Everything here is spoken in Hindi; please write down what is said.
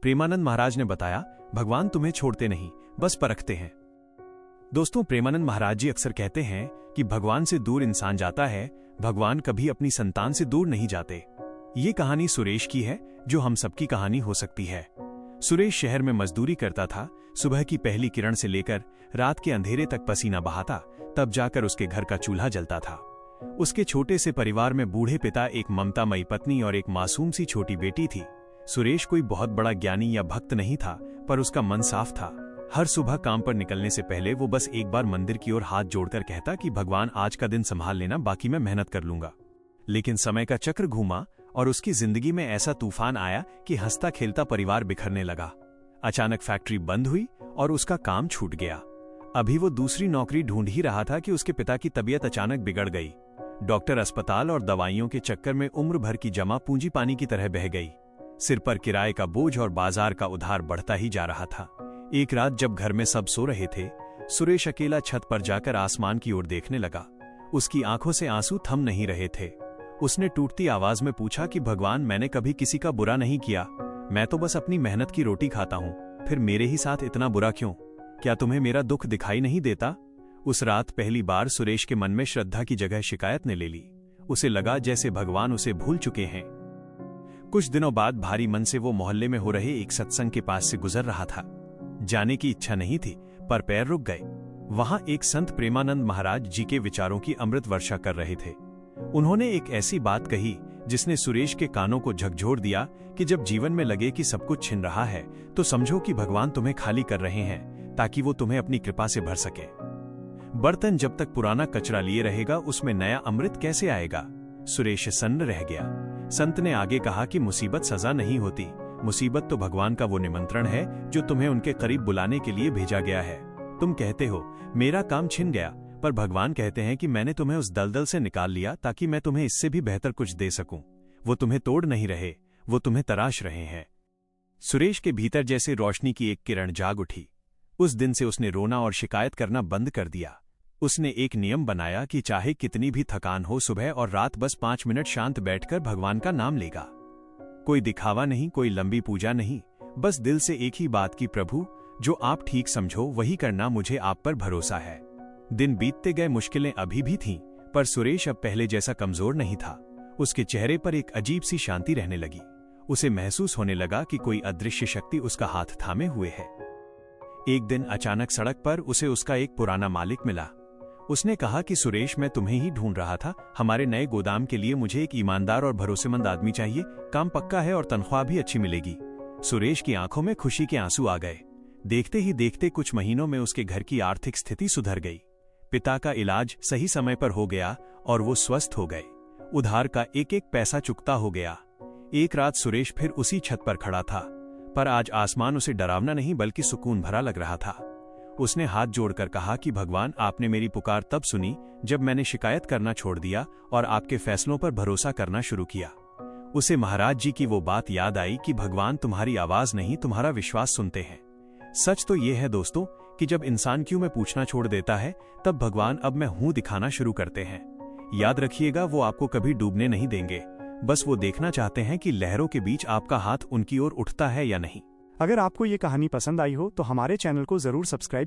प्रेमानंद महाराज ने बताया, भगवान तुम्हें छोड़ते नहीं, बस परखते हैं। दोस्तों, प्रेमानंद महाराज जी अक्सर कहते हैं कि भगवान से दूर इंसान जाता है, भगवान कभी अपनी संतान से दूर नहीं जाते। ये कहानी सुरेश की है, जो हम सबकी कहानी हो सकती है। सुरेश शहर में मजदूरी करता था। सुबह की पहली किरण से लेकर रात के अंधेरे तक पसीना बहाता, तब जाकर उसके घर का चूल्हा जलता था। उसके छोटे से परिवार में बूढ़े पिता, एक ममतामयी पत्नी और एक मासूम सी छोटी बेटी थी। सुरेश कोई बहुत बड़ा ज्ञानी या भक्त नहीं था, पर उसका मन साफ था। हर सुबह काम पर निकलने से पहले वो बस एक बार मंदिर की ओर हाथ जोड़कर कहता कि भगवान आज का दिन संभाल लेना, बाकी मैं मेहनत कर लूंगा। लेकिन समय का चक्र घूमा और उसकी जिंदगी में ऐसा तूफान आया कि हंसता खेलता परिवार बिखरने लगा। अचानक फैक्ट्री बंद हुई और उसका काम छूट गया। अभी वो दूसरी नौकरी ढूंढ ही रहा था कि उसके पिता की तबीयत अचानक बिगड़ गई। डॉक्टर, अस्पताल और दवाइयों के चक्कर में उम्र भर की जमा पूंजी पानी की तरह बह गई। सिर पर किराए का बोझ और बाजार का उधार बढ़ता ही जा रहा था। एक रात जब घर में सब सो रहे थे, सुरेश अकेला छत पर जाकर आसमान की ओर देखने लगा। उसकी आंखों से आंसू थम नहीं रहे थे। उसने टूटती आवाज में पूछा कि भगवान, मैंने कभी किसी का बुरा नहीं किया, मैं तो बस अपनी मेहनत की रोटी खाता हूँ, फिर मेरे ही साथ इतना बुरा क्यों? क्या तुम्हें मेरा दुख दिखाई नहीं देता? उस रात पहली बार सुरेश के मन में श्रद्धा की जगह शिकायत ने ले ली। उसे लगा जैसे भगवान उसे भूल चुके हैं। कुछ दिनों बाद भारी मन से वो मोहल्ले में हो रहे एक सत्संग के पास से गुजर रहा था। जाने की इच्छा नहीं थी, पर पैर रुक गए। वहां एक संत प्रेमानंद महाराज जी के विचारों की अमृत वर्षा कर रहे थे। उन्होंने एक ऐसी बात कही जिसने सुरेश के कानों को झकझोर दिया कि जब जीवन में लगे कि सब कुछ छिन रहा है, तो समझो कि भगवान तुम्हें खाली कर रहे हैं, ताकि वो तुम्हें अपनी कृपा से भर सके। बर्तन जब तक पुराना कचरा लिए रहेगा, उसमें नया अमृत कैसे आएगा? सुरेश सन्न रह गया। संत ने आगे कहा कि मुसीबत सजा नहीं होती, मुसीबत तो भगवान का वो निमंत्रण है जो तुम्हें उनके करीब बुलाने के लिए भेजा गया है। तुम कहते हो मेरा काम छिन गया, पर भगवान कहते हैं कि मैंने तुम्हें उस दलदल से निकाल लिया ताकि मैं तुम्हें इससे भी बेहतर कुछ दे सकूं। वो तुम्हें तोड़ नहीं रहे, वो तुम्हें तराश रहे हैं। सुरेश के भीतर जैसे रोशनी की एक किरण जाग उठी। उस दिन से उसने रोना और शिकायत करना बंद कर दिया। उसने एक नियम बनाया कि चाहे कितनी भी थकान हो, सुबह और रात बस 5 मिनट शांत बैठकर भगवान का नाम लेगा। कोई दिखावा नहीं, कोई लंबी पूजा नहीं, बस दिल से एक ही बात की, प्रभु जो आप ठीक समझो वही करना, मुझे आप पर भरोसा है। दिन बीतते गए, मुश्किलें अभी भी थीं, पर सुरेश अब पहले जैसा कमजोर नहीं था। उसके चेहरे पर एक अजीब सी शांति रहने लगी। उसे महसूस होने लगा कि कोई अदृश्य शक्ति उसका हाथ थामे हुए है। एक दिन अचानक सड़क पर उसे उसका एक पुराना मालिक मिला। उसने कहा कि सुरेश, मैं तुम्हें ही ढूंढ रहा था। हमारे नए गोदाम के लिए मुझे एक ईमानदार और भरोसेमंद आदमी चाहिए। काम पक्का है और तनख्वाह भी अच्छी मिलेगी। सुरेश की आंखों में खुशी के आंसू आ गए। देखते ही देखते कुछ महीनों में उसके घर की आर्थिक स्थिति सुधर गई। पिता का इलाज सही समय पर हो गया और वो स्वस्थ हो गए। उधार का एक एक पैसा चुकता हो गया। एक रात सुरेश फिर उसी छत पर खड़ा था, पर आज आसमान उसे डरावना नहीं बल्कि सुकून भरा लग रहा था। उसने हाथ जोड़कर कहा कि भगवान, आपने मेरी पुकार तब सुनी जब मैंने शिकायत करना छोड़ दिया और आपके फैसलों पर भरोसा करना शुरू किया। उसे महाराज जी की वो बात याद आई कि भगवान तुम्हारी आवाज नहीं, तुम्हारा विश्वास सुनते हैं। सच तो ये है दोस्तों कि जब इंसान क्यों में पूछना छोड़ देता है, तब भगवान अब मैं हूं दिखाना शुरू करते हैं। याद रखिएगा, वो आपको कभी डूबने नहीं देंगे, बस वो देखना चाहते हैं कि लहरों के बीच आपका हाथ उनकी ओर उठता है या नहीं। अगर आपको ये कहानी पसंद आई हो तो हमारे चैनल को जरूर सब्सक्राइब